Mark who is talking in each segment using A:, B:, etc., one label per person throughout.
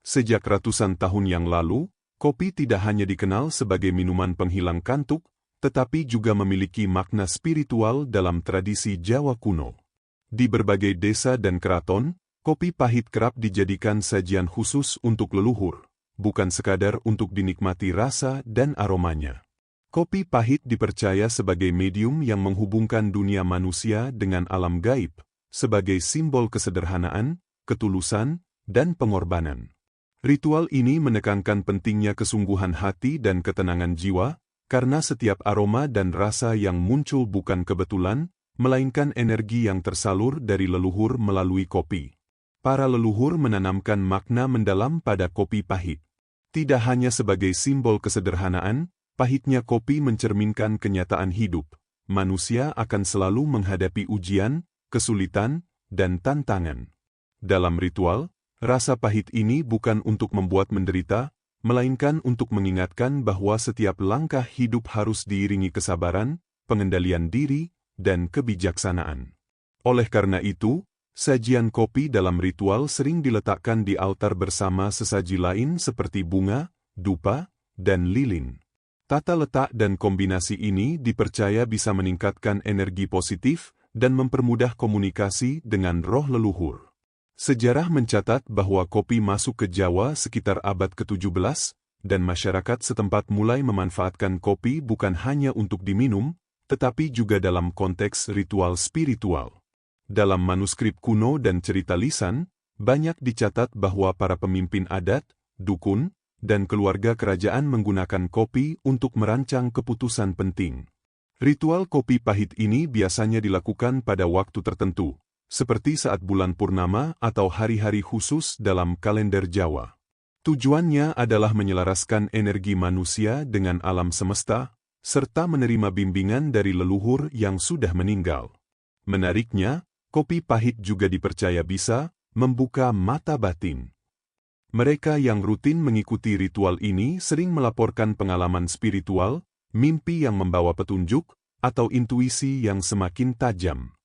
A: Sejak ratusan tahun yang lalu, kopi tidak hanya dikenal sebagai minuman penghilang kantuk, tetapi juga memiliki makna spiritual dalam tradisi Jawa kuno. Di berbagai desa dan keraton, kopi pahit kerap dijadikan sajian khusus untuk leluhur, bukan sekadar untuk dinikmati rasa dan aromanya. Kopi pahit dipercaya sebagai medium yang menghubungkan dunia manusia dengan alam gaib, sebagai simbol kesederhanaan, ketulusan, dan pengorbanan. Ritual ini menekankan pentingnya kesungguhan hati dan ketenangan jiwa, karena setiap aroma dan rasa yang muncul bukan kebetulan, melainkan energi yang tersalur dari leluhur melalui kopi. Para leluhur menanamkan makna mendalam pada kopi pahit. Tidak hanya sebagai simbol kesederhanaan, pahitnya kopi mencerminkan kenyataan hidup. Manusia akan selalu menghadapi ujian, kesulitan, dan tantangan. Dalam ritual, rasa pahit ini bukan untuk membuat menderita, melainkan untuk mengingatkan bahwa setiap langkah hidup harus diiringi kesabaran, pengendalian diri, dan kebijaksanaan. Oleh karena itu, sajian kopi dalam ritual sering diletakkan di altar bersama sesaji lain seperti bunga, dupa, dan lilin. Tata letak dan kombinasi ini dipercaya bisa meningkatkan energi positif dan mempermudah komunikasi dengan roh leluhur. Sejarah mencatat bahwa kopi masuk ke Jawa sekitar abad ke-17, dan masyarakat setempat mulai memanfaatkan kopi bukan hanya untuk diminum, tetapi juga dalam konteks ritual spiritual. Dalam manuskrip kuno dan cerita lisan, banyak dicatat bahwa para pemimpin adat, dukun, dan keluarga kerajaan menggunakan kopi untuk merancang keputusan penting. Ritual kopi pahit ini biasanya dilakukan pada waktu tertentu, seperti saat bulan purnama atau hari-hari khusus dalam kalender Jawa. Tujuannya adalah menyelaraskan energi manusia dengan alam semesta, serta menerima bimbingan dari leluhur yang sudah meninggal. Menariknya, kopi pahit juga dipercaya bisa membuka mata batin. Mereka yang rutin mengikuti ritual ini sering melaporkan pengalaman spiritual, mimpi yang membawa petunjuk, atau intuisi yang semakin tajam.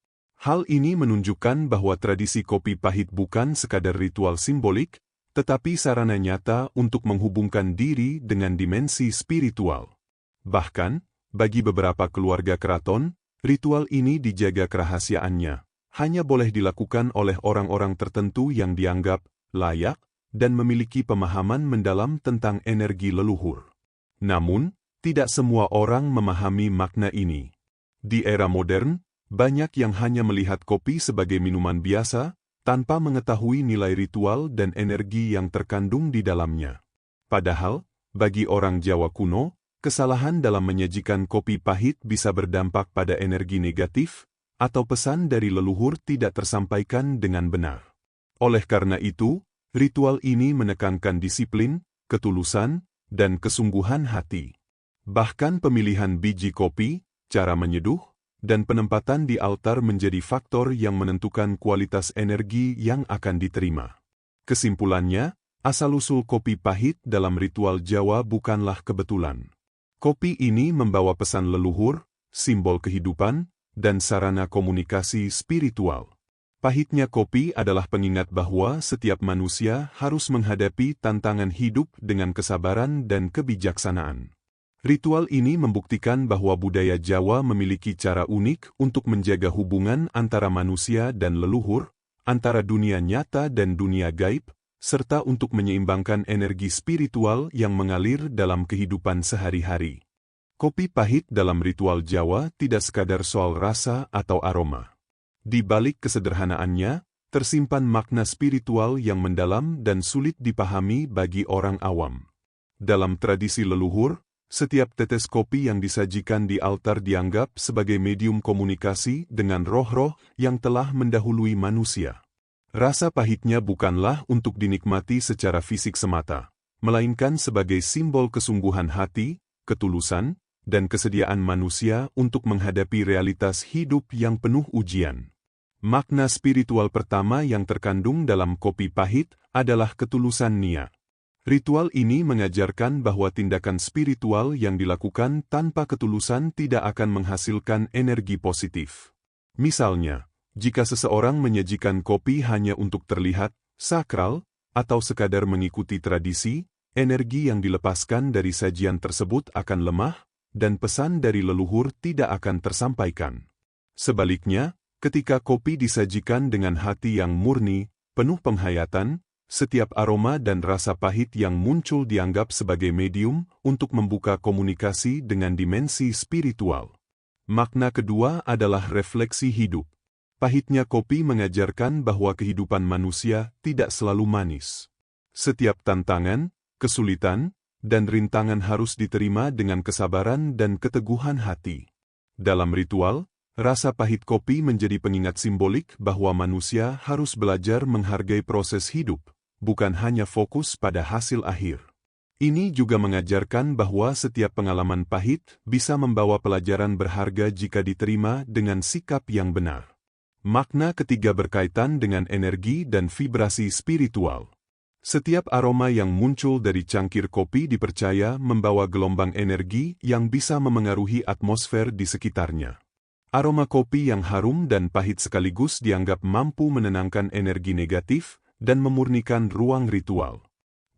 A: Hal ini menunjukkan bahwa tradisi kopi pahit bukan sekadar ritual simbolik, tetapi sarana nyata untuk menghubungkan diri dengan dimensi spiritual. Bahkan, bagi beberapa keluarga keraton, ritual ini dijaga kerahasiaannya, hanya boleh dilakukan oleh orang-orang tertentu yang dianggap layak dan memiliki pemahaman mendalam tentang energi leluhur. Namun, tidak semua orang memahami makna ini. Di era modern, banyak yang hanya melihat kopi sebagai minuman biasa, tanpa mengetahui nilai ritual dan energi yang terkandung di dalamnya. Padahal, bagi orang Jawa kuno, kesalahan dalam menyajikan kopi pahit bisa berdampak pada energi negatif, atau pesan dari leluhur tidak tersampaikan dengan benar. Oleh karena itu, ritual ini menekankan disiplin, ketulusan, dan kesungguhan hati. Bahkan pemilihan biji kopi, cara menyeduh, dan penempatan di altar menjadi faktor yang menentukan kualitas energi yang akan diterima. Kesimpulannya, asal-usul kopi pahit dalam ritual Jawa bukanlah kebetulan. Kopi ini membawa pesan leluhur, simbol kehidupan, dan sarana komunikasi spiritual. Pahitnya kopi adalah pengingat bahwa setiap manusia harus menghadapi tantangan hidup dengan kesabaran dan kebijaksanaan. Ritual ini membuktikan bahwa budaya Jawa memiliki cara unik untuk menjaga hubungan antara manusia dan leluhur, antara dunia nyata dan dunia gaib, serta untuk menyeimbangkan energi spiritual yang mengalir dalam kehidupan sehari-hari. Kopi pahit dalam ritual Jawa tidak sekadar soal rasa atau aroma. Di balik kesederhanaannya, tersimpan makna spiritual yang mendalam dan sulit dipahami bagi orang awam. Dalam tradisi leluhur, setiap tetes kopi yang disajikan di altar dianggap sebagai medium komunikasi dengan roh-roh yang telah mendahului manusia. Rasa pahitnya bukanlah untuk dinikmati secara fisik semata, melainkan sebagai simbol kesungguhan hati, ketulusan, dan kesediaan manusia untuk menghadapi realitas hidup yang penuh ujian. Makna spiritual pertama yang terkandung dalam kopi pahit adalah ketulusan niat. Ritual ini mengajarkan bahwa tindakan spiritual yang dilakukan tanpa ketulusan tidak akan menghasilkan energi positif. Misalnya, jika seseorang menyajikan kopi hanya untuk terlihat sakral, atau sekadar mengikuti tradisi, energi yang dilepaskan dari sajian tersebut akan lemah, dan pesan dari leluhur tidak akan tersampaikan. Sebaliknya, ketika kopi disajikan dengan hati yang murni, penuh penghayatan, setiap aroma dan rasa pahit yang muncul dianggap sebagai medium untuk membuka komunikasi dengan dimensi spiritual. Makna kedua adalah refleksi hidup. Pahitnya kopi mengajarkan bahwa kehidupan manusia tidak selalu manis. Setiap tantangan, kesulitan, dan rintangan harus diterima dengan kesabaran dan keteguhan hati. Dalam ritual, rasa pahit kopi menjadi pengingat simbolik bahwa manusia harus belajar menghargai proses hidup, bukan hanya fokus pada hasil akhir. Ini juga mengajarkan bahwa setiap pengalaman pahit bisa membawa pelajaran berharga jika diterima dengan sikap yang benar. Makna ketiga berkaitan dengan energi dan vibrasi spiritual. Setiap aroma yang muncul dari cangkir kopi dipercaya membawa gelombang energi yang bisa memengaruhi atmosfer di sekitarnya. Aroma kopi yang harum dan pahit sekaligus dianggap mampu menenangkan energi negatif dan memurnikan ruang ritual.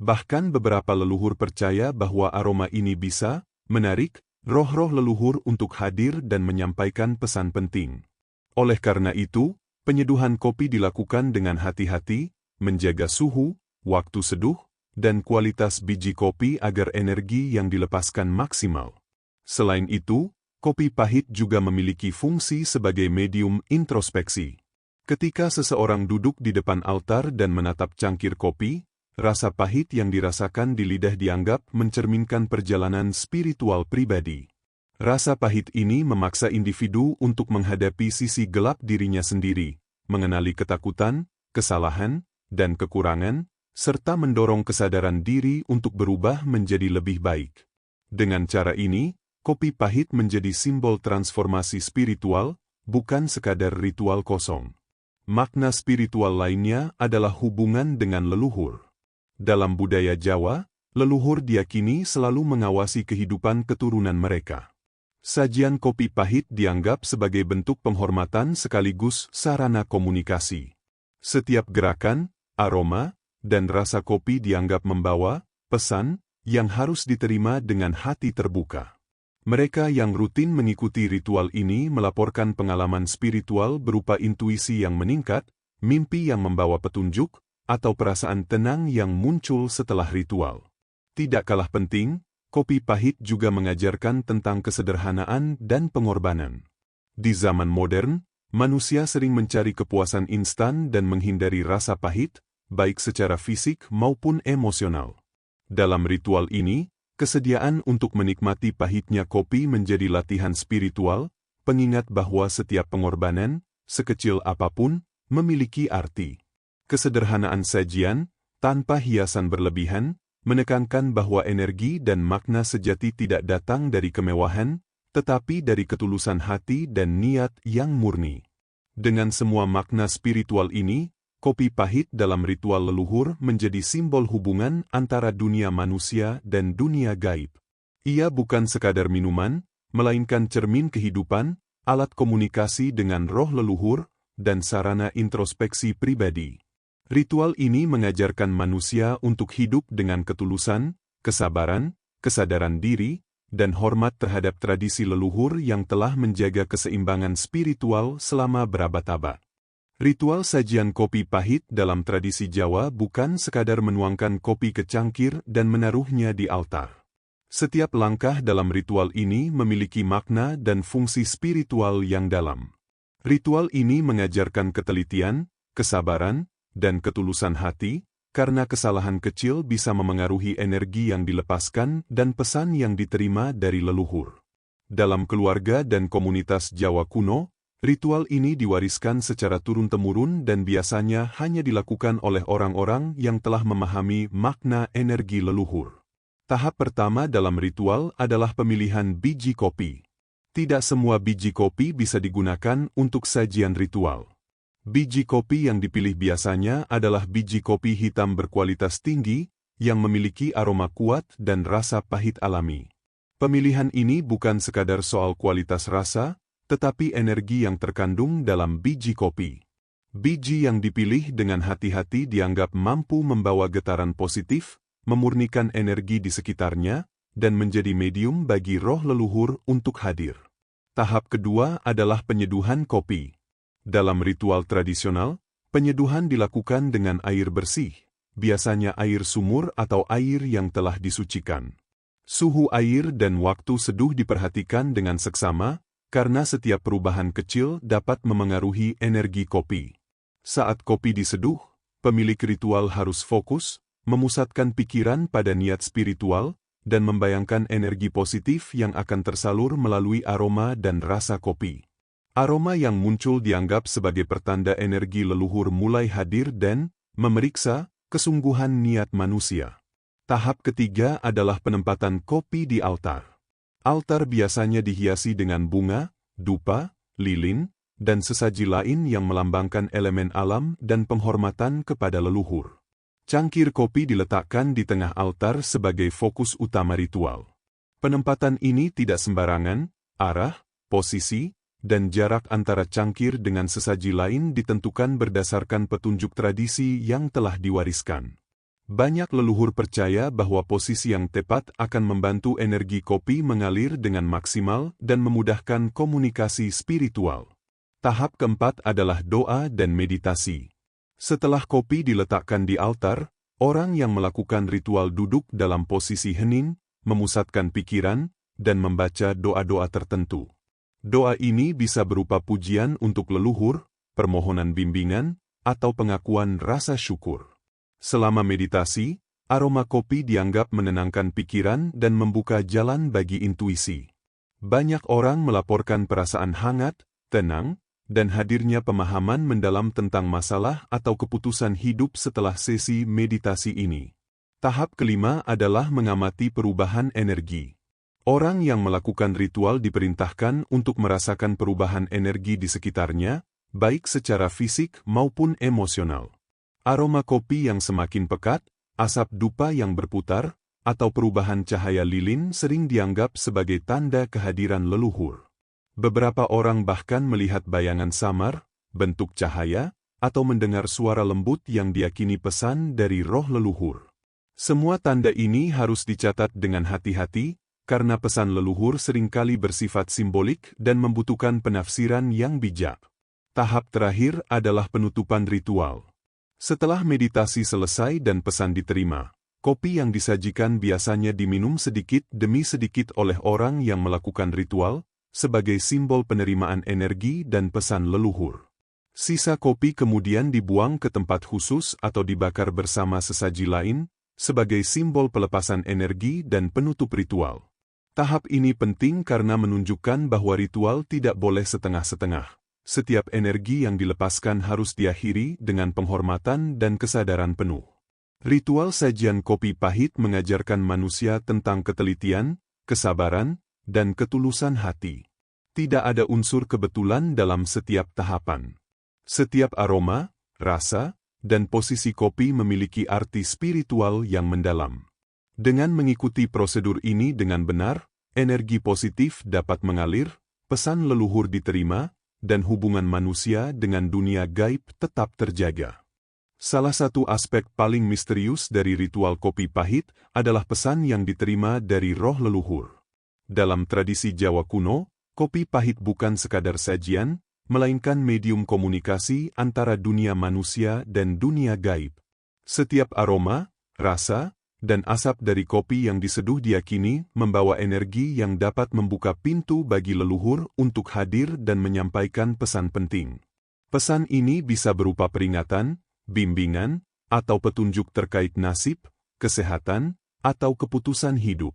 A: Bahkan beberapa leluhur percaya bahwa aroma ini bisa menarik roh-roh leluhur untuk hadir dan menyampaikan pesan penting. Oleh karena itu, penyeduhan kopi dilakukan dengan hati-hati, menjaga suhu, waktu seduh, dan kualitas biji kopi agar energi yang dilepaskan maksimal. Selain itu, kopi pahit juga memiliki fungsi sebagai medium introspeksi. Ketika seseorang duduk di depan altar dan menatap cangkir kopi, rasa pahit yang dirasakan di lidah dianggap mencerminkan perjalanan spiritual pribadi. Rasa pahit ini memaksa individu untuk menghadapi sisi gelap dirinya sendiri, mengenali ketakutan, kesalahan, dan kekurangan, serta mendorong kesadaran diri untuk berubah menjadi lebih baik. Dengan cara ini, kopi pahit menjadi simbol transformasi spiritual, bukan sekadar ritual kosong. Makna spiritual lainnya adalah hubungan dengan leluhur. Dalam budaya Jawa, leluhur diyakini selalu mengawasi kehidupan keturunan mereka. Sajian kopi pahit dianggap sebagai bentuk penghormatan sekaligus sarana komunikasi. Setiap gerakan, aroma, dan rasa kopi dianggap membawa pesan yang harus diterima dengan hati terbuka. Mereka yang rutin mengikuti ritual ini melaporkan pengalaman spiritual berupa intuisi yang meningkat, mimpi yang membawa petunjuk, atau perasaan tenang yang muncul setelah ritual. Tidak kalah penting, kopi pahit juga mengajarkan tentang kesederhanaan dan pengorbanan. Di zaman modern, manusia sering mencari kepuasan instan dan menghindari rasa pahit, baik secara fisik maupun emosional. Dalam ritual ini, kesediaan untuk menikmati pahitnya kopi menjadi latihan spiritual, pengingat bahwa setiap pengorbanan, sekecil apapun, memiliki arti. Kesederhanaan sajian, tanpa hiasan berlebihan, menekankan bahwa energi dan makna sejati tidak datang dari kemewahan, tetapi dari ketulusan hati dan niat yang murni. Dengan semua makna spiritual ini, kopi pahit dalam ritual leluhur menjadi simbol hubungan antara dunia manusia dan dunia gaib. Ia bukan sekadar minuman, melainkan cermin kehidupan, alat komunikasi dengan roh leluhur, dan sarana introspeksi pribadi. Ritual ini mengajarkan manusia untuk hidup dengan ketulusan, kesabaran, kesadaran diri, dan hormat terhadap tradisi leluhur yang telah menjaga keseimbangan spiritual selama berabad-abad. Ritual sajian kopi pahit dalam tradisi Jawa bukan sekadar menuangkan kopi ke cangkir dan menaruhnya di altar. Setiap langkah dalam ritual ini memiliki makna dan fungsi spiritual yang dalam. Ritual ini mengajarkan ketelitian, kesabaran, dan ketulusan hati, karena kesalahan kecil bisa memengaruhi energi yang dilepaskan dan pesan yang diterima dari leluhur. Dalam keluarga dan komunitas Jawa kuno, ritual ini diwariskan secara turun-temurun dan biasanya hanya dilakukan oleh orang-orang yang telah memahami makna energi leluhur. Tahap pertama dalam ritual adalah pemilihan biji kopi. Tidak semua biji kopi bisa digunakan untuk sajian ritual. Biji kopi yang dipilih biasanya adalah biji kopi hitam berkualitas tinggi, yang memiliki aroma kuat dan rasa pahit alami. Pemilihan ini bukan sekadar soal kualitas rasa, tetapi energi yang terkandung dalam biji kopi. Biji yang dipilih dengan hati-hati dianggap mampu membawa getaran positif, memurnikan energi di sekitarnya, dan menjadi medium bagi roh leluhur untuk hadir. Tahap kedua adalah penyeduhan kopi. Dalam ritual tradisional, penyeduhan dilakukan dengan air bersih, biasanya air sumur atau air yang telah disucikan. Suhu air dan waktu seduh diperhatikan dengan seksama, karena setiap perubahan kecil dapat memengaruhi energi kopi. Saat kopi diseduh, pemilik ritual harus fokus, memusatkan pikiran pada niat spiritual, dan membayangkan energi positif yang akan tersalur melalui aroma dan rasa kopi. Aroma yang muncul dianggap sebagai pertanda energi leluhur mulai hadir dan memeriksa kesungguhan niat manusia. Tahap ketiga adalah penempatan kopi di altar. Altar biasanya dihiasi dengan bunga, dupa, lilin, dan sesaji lain yang melambangkan elemen alam dan penghormatan kepada leluhur. Cangkir kopi diletakkan di tengah altar sebagai fokus utama ritual. Penempatan ini tidak sembarangan, arah, posisi, dan jarak antara cangkir dengan sesaji lain ditentukan berdasarkan petunjuk tradisi yang telah diwariskan. Banyak leluhur percaya bahwa posisi yang tepat akan membantu energi kopi mengalir dengan maksimal dan memudahkan komunikasi spiritual. Tahap keempat adalah doa dan meditasi. Setelah kopi diletakkan di altar, orang yang melakukan ritual duduk dalam posisi hening, memusatkan pikiran, dan membaca doa-doa tertentu. Doa ini bisa berupa pujian untuk leluhur, permohonan bimbingan, atau pengakuan rasa syukur. Selama meditasi, aroma kopi dianggap menenangkan pikiran dan membuka jalan bagi intuisi. Banyak orang melaporkan perasaan hangat, tenang, dan hadirnya pemahaman mendalam tentang masalah atau keputusan hidup setelah sesi meditasi ini. Tahap kelima adalah mengamati perubahan energi. Orang yang melakukan ritual diperintahkan untuk merasakan perubahan energi di sekitarnya, baik secara fisik maupun emosional. Aroma kopi yang semakin pekat, asap dupa yang berputar, atau perubahan cahaya lilin sering dianggap sebagai tanda kehadiran leluhur. Beberapa orang bahkan melihat bayangan samar, bentuk cahaya, atau mendengar suara lembut yang diyakini pesan dari roh leluhur. Semua tanda ini harus dicatat dengan hati-hati, karena pesan leluhur seringkali bersifat simbolik dan membutuhkan penafsiran yang bijak. Tahap terakhir adalah penutupan ritual. Setelah meditasi selesai dan pesan diterima, kopi yang disajikan biasanya diminum sedikit demi sedikit oleh orang yang melakukan ritual, sebagai simbol penerimaan energi dan pesan leluhur. Sisa kopi kemudian dibuang ke tempat khusus atau dibakar bersama sesaji lain, sebagai simbol pelepasan energi dan penutup ritual. Tahap ini penting karena menunjukkan bahwa ritual tidak boleh setengah-setengah. Setiap energi yang dilepaskan harus diakhiri dengan penghormatan dan kesadaran penuh. Ritual sajian kopi pahit mengajarkan manusia tentang ketelitian, kesabaran, dan ketulusan hati. Tidak ada unsur kebetulan dalam setiap tahapan. Setiap aroma, rasa, dan posisi kopi memiliki arti spiritual yang mendalam. Dengan mengikuti prosedur ini dengan benar, energi positif dapat mengalir, pesan leluhur diterima, dan hubungan manusia dengan dunia gaib tetap terjaga. Salah satu aspek paling misterius dari ritual kopi pahit adalah pesan yang diterima dari roh leluhur. Dalam tradisi Jawa kuno, kopi pahit bukan sekadar sajian, melainkan medium komunikasi antara dunia manusia dan dunia gaib. Setiap aroma, rasa, dan asap dari kopi yang diseduh diyakini membawa energi yang dapat membuka pintu bagi leluhur untuk hadir dan menyampaikan pesan penting. Pesan ini bisa berupa peringatan, bimbingan, atau petunjuk terkait nasib, kesehatan, atau keputusan hidup.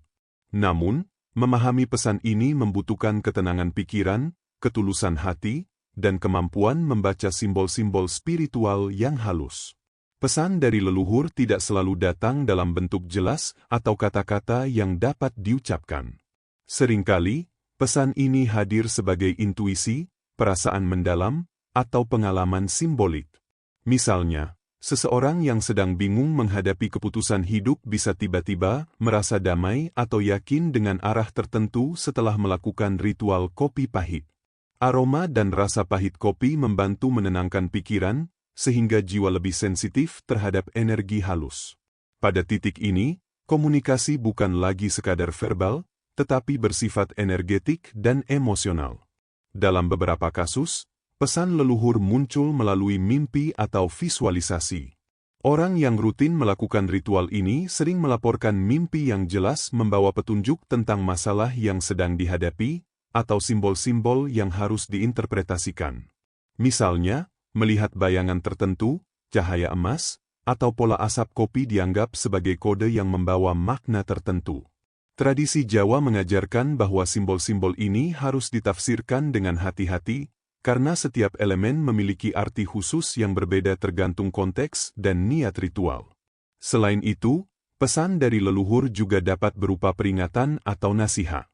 A: Namun, memahami pesan ini membutuhkan ketenangan pikiran, ketulusan hati, dan kemampuan membaca simbol-simbol spiritual yang halus. Pesan dari leluhur tidak selalu datang dalam bentuk jelas atau kata-kata yang dapat diucapkan. Seringkali, pesan ini hadir sebagai intuisi, perasaan mendalam, atau pengalaman simbolik. Misalnya, seseorang yang sedang bingung menghadapi keputusan hidup bisa tiba-tiba merasa damai atau yakin dengan arah tertentu setelah melakukan ritual kopi pahit. Aroma dan rasa pahit kopi membantu menenangkan pikiran, sehingga jiwa lebih sensitif terhadap energi halus. Pada titik ini, komunikasi bukan lagi sekadar verbal, tetapi bersifat energetik dan emosional. Dalam beberapa kasus, pesan leluhur muncul melalui mimpi atau visualisasi. Orang yang rutin melakukan ritual ini sering melaporkan mimpi yang jelas membawa petunjuk tentang masalah yang sedang dihadapi, atau simbol-simbol yang harus diinterpretasikan. Misalnya, melihat bayangan tertentu, cahaya emas, atau pola asap kopi dianggap sebagai kode yang membawa makna tertentu. Tradisi Jawa mengajarkan bahwa simbol-simbol ini harus ditafsirkan dengan hati-hati, karena setiap elemen memiliki arti khusus yang berbeda tergantung konteks dan niat ritual. Selain itu, pesan dari leluhur juga dapat berupa peringatan atau nasihat.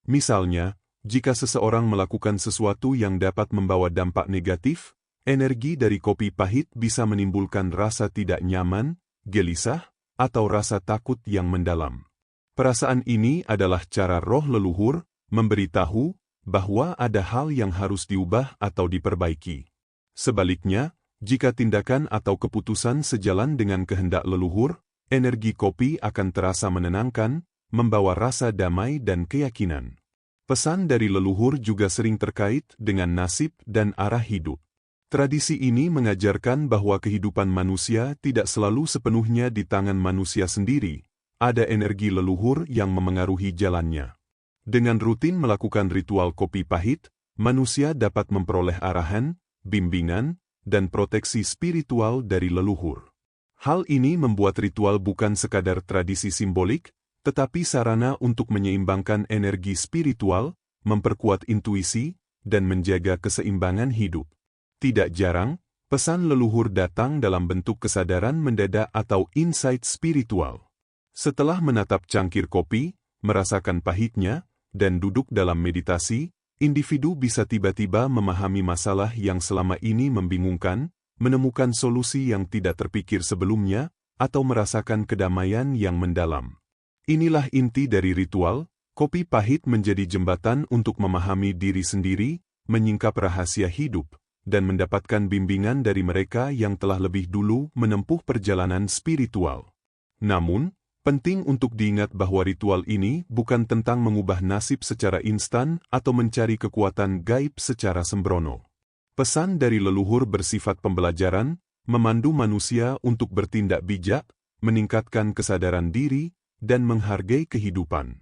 A: Misalnya, jika seseorang melakukan sesuatu yang dapat membawa dampak negatif, energi dari kopi pahit bisa menimbulkan rasa tidak nyaman, gelisah, atau rasa takut yang mendalam. Perasaan ini adalah cara roh leluhur memberitahu bahwa ada hal yang harus diubah atau diperbaiki. Sebaliknya, jika tindakan atau keputusan sejalan dengan kehendak leluhur, energi kopi akan terasa menenangkan, membawa rasa damai dan keyakinan. Pesan dari leluhur juga sering terkait dengan nasib dan arah hidup. Tradisi ini mengajarkan bahwa kehidupan manusia tidak selalu sepenuhnya di tangan manusia sendiri. Ada energi leluhur yang memengaruhi jalannya. Dengan rutin melakukan ritual kopi pahit, manusia dapat memperoleh arahan, bimbingan, dan proteksi spiritual dari leluhur. Hal ini membuat ritual bukan sekadar tradisi simbolik, tetapi sarana untuk menyeimbangkan energi spiritual, memperkuat intuisi, dan menjaga keseimbangan hidup. Tidak jarang, pesan leluhur datang dalam bentuk kesadaran mendadak atau insight spiritual. Setelah menatap cangkir kopi, merasakan pahitnya, dan duduk dalam meditasi, individu bisa tiba-tiba memahami masalah yang selama ini membingungkan, menemukan solusi yang tidak terpikir sebelumnya, atau merasakan kedamaian yang mendalam. Inilah inti dari ritual, kopi pahit menjadi jembatan untuk memahami diri sendiri, menyingkap rahasia hidup, dan mendapatkan bimbingan dari mereka yang telah lebih dulu menempuh perjalanan spiritual. Namun, penting untuk diingat bahwa ritual ini bukan tentang mengubah nasib secara instan atau mencari kekuatan gaib secara sembrono. Pesan dari leluhur bersifat pembelajaran, memandu manusia untuk bertindak bijak, meningkatkan kesadaran diri, dan menghargai kehidupan.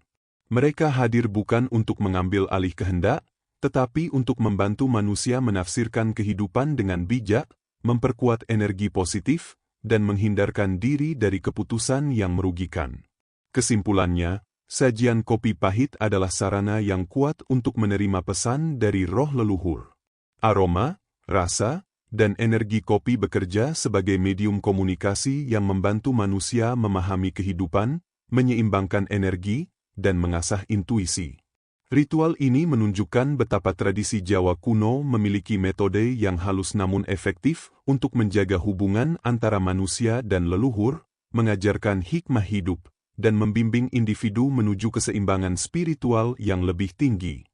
A: Mereka hadir bukan untuk mengambil alih kehendak, tetapi untuk membantu manusia menafsirkan kehidupan dengan bijak, memperkuat energi positif, dan menghindarkan diri dari keputusan yang merugikan. Kesimpulannya, sajian kopi pahit adalah sarana yang kuat untuk menerima pesan dari roh leluhur. Aroma, rasa, dan energi kopi bekerja sebagai medium komunikasi yang membantu manusia memahami kehidupan, menyeimbangkan energi, dan mengasah intuisi. Ritual ini menunjukkan betapa tradisi Jawa kuno memiliki metode yang halus namun efektif untuk menjaga hubungan antara manusia dan leluhur, mengajarkan hikmah hidup, dan membimbing individu menuju keseimbangan spiritual yang lebih tinggi.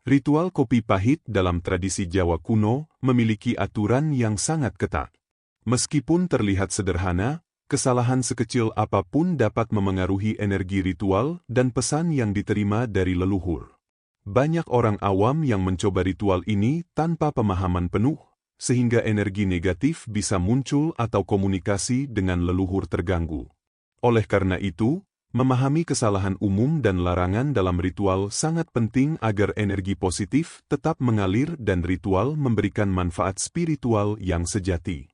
A: Ritual kopi pahit dalam tradisi Jawa kuno memiliki aturan yang sangat ketat. Meskipun terlihat sederhana, kesalahan sekecil apapun dapat memengaruhi energi ritual dan pesan yang diterima dari leluhur. Banyak orang awam yang mencoba ritual ini tanpa pemahaman penuh, sehingga energi negatif bisa muncul atau komunikasi dengan leluhur terganggu. Oleh karena itu, memahami kesalahan umum dan larangan dalam ritual sangat penting agar energi positif tetap mengalir dan ritual memberikan manfaat spiritual yang sejati.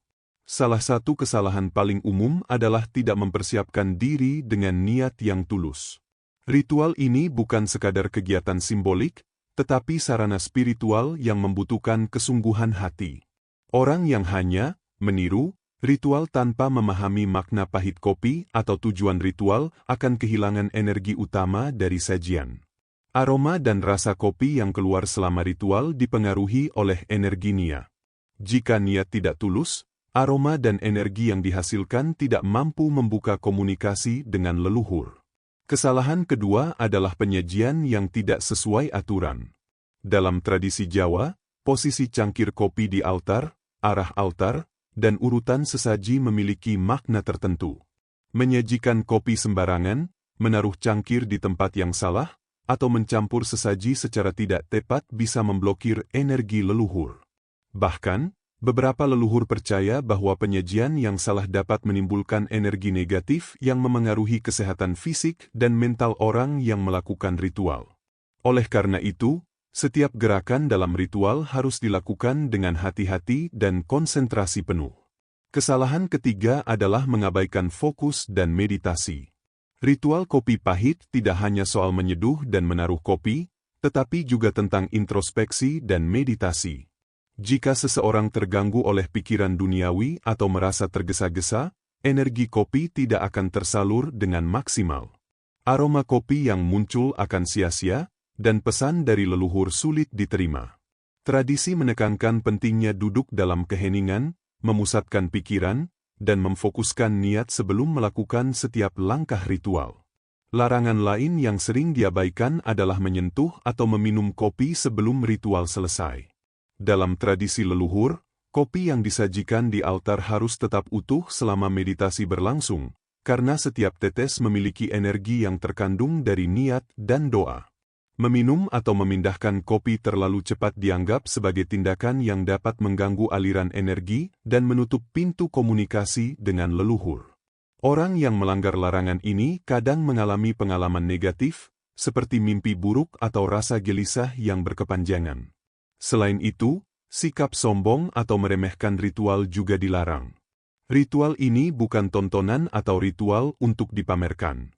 A: Salah satu kesalahan paling umum adalah tidak mempersiapkan diri dengan niat yang tulus. Ritual ini bukan sekadar kegiatan simbolik, tetapi sarana spiritual yang membutuhkan kesungguhan hati. Orang yang hanya meniru ritual tanpa memahami makna pahit kopi atau tujuan ritual akan kehilangan energi utama dari sajian. Aroma dan rasa kopi yang keluar selama ritual dipengaruhi oleh energi niat. Jika niat tidak tulus, aroma dan energi yang dihasilkan tidak mampu membuka komunikasi dengan leluhur. Kesalahan kedua adalah penyajian yang tidak sesuai aturan. Dalam tradisi Jawa, Posisi cangkir kopi di altar, arah altar, dan urutan sesaji memiliki makna tertentu. Menyajikan kopi sembarangan, menaruh cangkir di tempat yang salah, atau mencampur sesaji secara tidak tepat bisa memblokir energi leluhur. Bahkan, beberapa leluhur percaya bahwa penyajian yang salah dapat menimbulkan energi negatif yang memengaruhi kesehatan fisik dan mental orang yang melakukan ritual. Oleh karena itu, setiap gerakan dalam ritual harus dilakukan dengan hati-hati dan konsentrasi penuh. Kesalahan ketiga adalah mengabaikan fokus dan meditasi. Ritual kopi pahit tidak hanya soal menyeduh dan menaruh kopi, tetapi juga tentang introspeksi dan meditasi. Jika seseorang terganggu oleh pikiran duniawi atau merasa tergesa-gesa, energi kopi tidak akan tersalur dengan maksimal. Aroma kopi yang muncul akan sia-sia, dan pesan dari leluhur sulit diterima. Tradisi menekankan pentingnya duduk dalam keheningan, memusatkan pikiran, dan memfokuskan niat sebelum melakukan setiap langkah ritual. Larangan lain yang sering diabaikan adalah menyentuh atau meminum kopi sebelum ritual selesai. Dalam tradisi leluhur, kopi yang disajikan di altar harus tetap utuh selama meditasi berlangsung, karena setiap tetes memiliki energi yang terkandung dari niat dan doa. Meminum atau memindahkan kopi terlalu cepat dianggap sebagai tindakan yang dapat mengganggu aliran energi dan menutup pintu komunikasi dengan leluhur. Orang yang melanggar larangan ini kadang mengalami pengalaman negatif, seperti mimpi buruk atau rasa gelisah yang berkepanjangan. Selain itu, sikap sombong atau meremehkan ritual juga dilarang. Ritual ini bukan tontonan atau ritual untuk dipamerkan.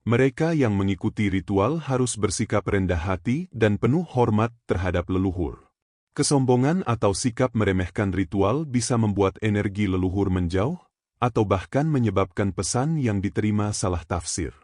A: Mereka yang mengikuti ritual harus bersikap rendah hati dan penuh hormat terhadap leluhur. Kesombongan atau sikap meremehkan ritual bisa membuat energi leluhur menjauh, atau bahkan menyebabkan pesan yang diterima salah tafsir.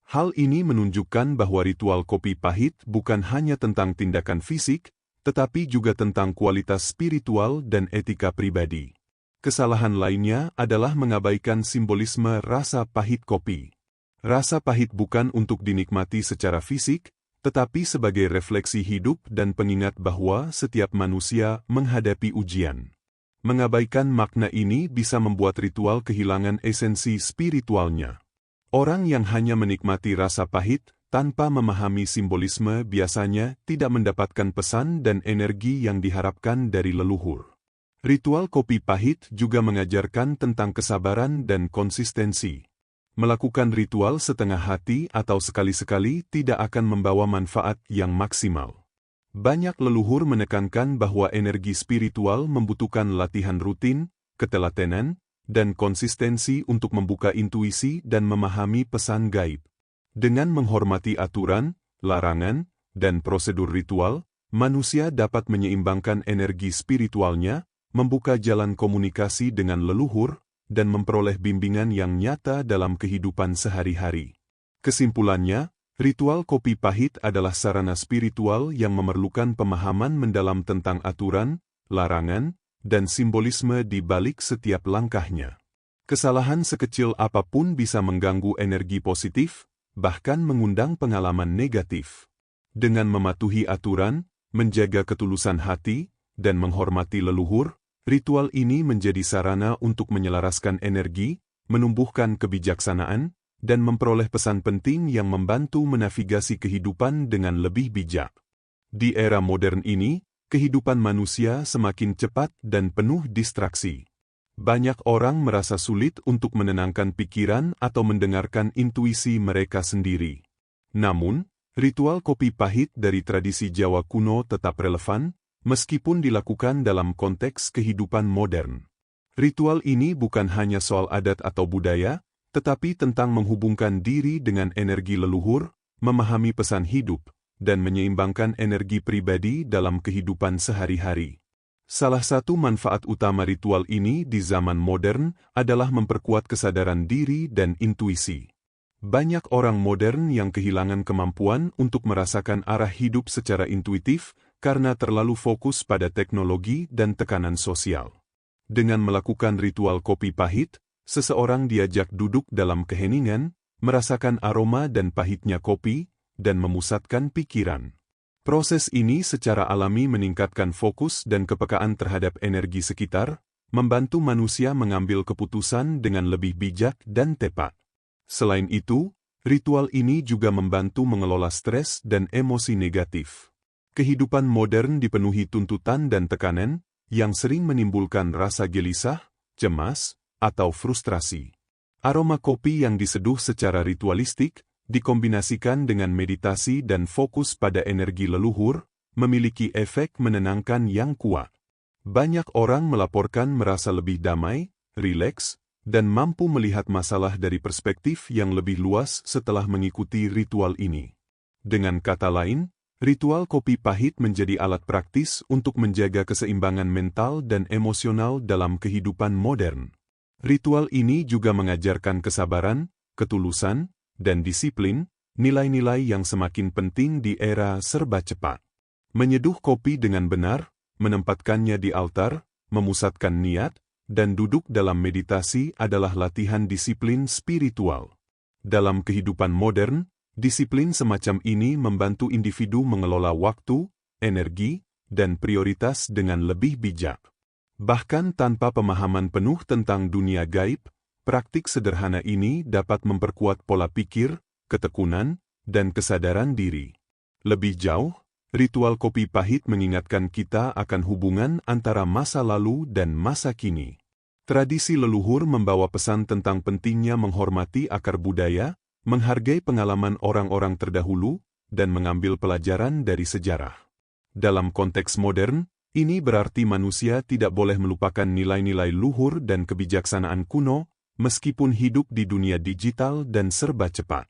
A: Hal ini menunjukkan bahwa ritual kopi pahit bukan hanya tentang tindakan fisik, tetapi juga tentang kualitas spiritual dan etika pribadi. Kesalahan lainnya adalah mengabaikan simbolisme rasa pahit kopi. Rasa pahit bukan untuk dinikmati secara fisik, tetapi sebagai refleksi hidup dan pengingat bahwa setiap manusia menghadapi ujian. Mengabaikan makna ini bisa membuat ritual kehilangan esensi spiritualnya. Orang yang hanya menikmati rasa pahit, tanpa memahami simbolisme biasanya tidak mendapatkan pesan dan energi yang diharapkan dari leluhur. Ritual kopi pahit juga mengajarkan tentang kesabaran dan konsistensi. Melakukan ritual setengah hati atau sekali-sekali tidak akan membawa manfaat yang maksimal. Banyak leluhur menekankan bahwa energi spiritual membutuhkan latihan rutin, ketelatenan, dan konsistensi untuk membuka intuisi dan memahami pesan gaib. Dengan menghormati aturan, larangan, dan prosedur ritual, manusia dapat menyeimbangkan energi spiritualnya, membuka jalan komunikasi dengan leluhur, dan memperoleh bimbingan yang nyata dalam kehidupan sehari-hari. Kesimpulannya, ritual kopi pahit adalah sarana spiritual yang memerlukan pemahaman mendalam tentang aturan, larangan, dan simbolisme di balik setiap langkahnya. Kesalahan sekecil apapun bisa mengganggu energi positif, bahkan mengundang pengalaman negatif. Dengan mematuhi aturan, menjaga ketulusan hati, dan menghormati leluhur, ritual ini menjadi sarana untuk menyelaraskan energi, menumbuhkan kebijaksanaan, dan memperoleh pesan penting yang membantu menavigasi kehidupan dengan lebih bijak. Di era modern ini, kehidupan manusia semakin cepat dan penuh distraksi. Banyak orang merasa sulit untuk menenangkan pikiran atau mendengarkan intuisi mereka sendiri. Namun, ritual kopi pahit dari tradisi Jawa kuno tetap relevan, meskipun dilakukan dalam konteks kehidupan modern. Ritual ini bukan hanya soal adat atau budaya, tetapi tentang menghubungkan diri dengan energi leluhur, memahami pesan hidup, dan menyeimbangkan energi pribadi dalam kehidupan sehari-hari. Salah satu manfaat utama ritual ini di zaman modern adalah memperkuat kesadaran diri dan intuisi. Banyak orang modern yang kehilangan kemampuan untuk merasakan arah hidup secara intuitif karena terlalu fokus pada teknologi dan tekanan sosial. Dengan melakukan ritual kopi pahit, seseorang diajak duduk dalam keheningan, merasakan aroma dan pahitnya kopi, dan memusatkan pikiran. Proses ini secara alami meningkatkan fokus dan kepekaan terhadap energi sekitar, membantu manusia mengambil keputusan dengan lebih bijak dan tepat. Selain itu, ritual ini juga membantu mengelola stres dan emosi negatif. Kehidupan modern dipenuhi tuntutan dan tekanan, yang sering menimbulkan rasa gelisah, cemas, atau frustrasi. Aroma kopi yang diseduh secara ritualistik, dikombinasikan dengan meditasi dan fokus pada energi leluhur, memiliki efek menenangkan yang kuat. Banyak orang melaporkan merasa lebih damai, rileks, dan mampu melihat masalah dari perspektif yang lebih luas setelah mengikuti ritual ini. Dengan kata lain, ritual kopi pahit menjadi alat praktis untuk menjaga keseimbangan mental dan emosional dalam kehidupan modern. Ritual ini juga mengajarkan kesabaran, ketulusan, dan disiplin, nilai-nilai yang semakin penting di era serba cepat. Menyeduh kopi dengan benar, menempatkannya di altar, memusatkan niat, dan duduk dalam meditasi adalah latihan disiplin spiritual. Dalam kehidupan modern, disiplin semacam ini membantu individu mengelola waktu, energi, dan prioritas dengan lebih bijak. Bahkan tanpa pemahaman penuh tentang dunia gaib, praktik sederhana ini dapat memperkuat pola pikir, ketekunan, dan kesadaran diri. Lebih jauh, ritual kopi pahit mengingatkan kita akan hubungan antara masa lalu dan masa kini. Tradisi leluhur membawa pesan tentang pentingnya menghormati akar budaya, menghargai pengalaman orang-orang terdahulu, dan mengambil pelajaran dari sejarah. Dalam konteks modern, ini berarti manusia tidak boleh melupakan nilai-nilai luhur dan kebijaksanaan kuno, meskipun hidup di dunia digital dan serba cepat.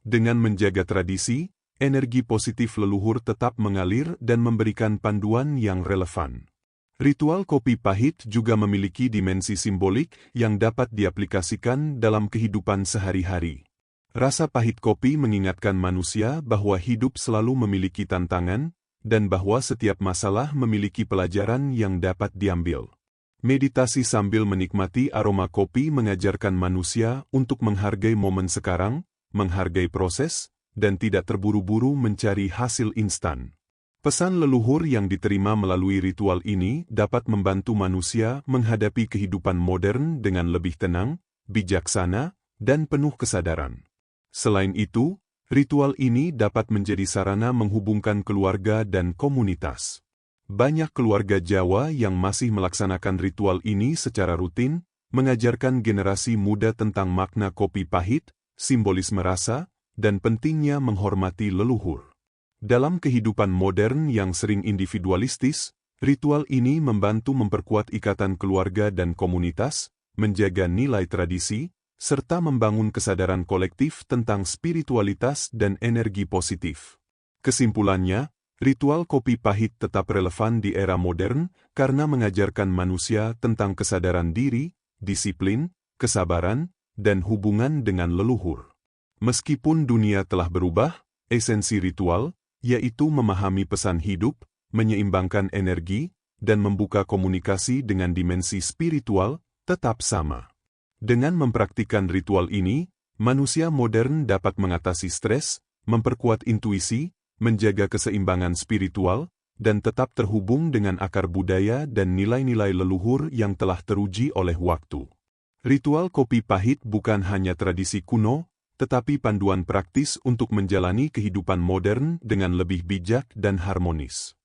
A: Dengan menjaga tradisi, energi positif leluhur tetap mengalir dan memberikan panduan yang relevan. Ritual kopi pahit juga memiliki dimensi simbolik yang dapat diaplikasikan dalam kehidupan sehari-hari. Rasa pahit kopi mengingatkan manusia bahwa hidup selalu memiliki tantangan, dan bahwa setiap masalah memiliki pelajaran yang dapat diambil. Meditasi sambil menikmati aroma kopi mengajarkan manusia untuk menghargai momen sekarang, menghargai proses, dan tidak terburu-buru mencari hasil instan. Pesan leluhur yang diterima melalui ritual ini dapat membantu manusia menghadapi kehidupan modern dengan lebih tenang, bijaksana, dan penuh kesadaran. Selain itu, ritual ini dapat menjadi sarana menghubungkan keluarga dan komunitas. Banyak keluarga Jawa yang masih melaksanakan ritual ini secara rutin, mengajarkan generasi muda tentang makna kopi pahit, simbolisme rasa, dan pentingnya menghormati leluhur. Dalam kehidupan modern yang sering individualistis, ritual ini membantu memperkuat ikatan keluarga dan komunitas, menjaga nilai tradisi, serta membangun kesadaran kolektif tentang spiritualitas dan energi positif. Kesimpulannya, ritual kopi pahit tetap relevan di era modern karena mengajarkan manusia tentang kesadaran diri, disiplin, kesabaran, dan hubungan dengan leluhur. Meskipun dunia telah berubah, esensi ritual, yaitu memahami pesan hidup, menyeimbangkan energi, dan membuka komunikasi dengan dimensi spiritual, tetap sama. Dengan mempraktikkan ritual ini, manusia modern dapat mengatasi stres, memperkuat intuisi, menjaga keseimbangan spiritual, dan tetap terhubung dengan akar budaya dan nilai-nilai leluhur yang telah teruji oleh waktu. Ritual kopi pahit bukan hanya tradisi kuno, tetapi panduan praktis untuk menjalani kehidupan modern dengan lebih bijak dan harmonis.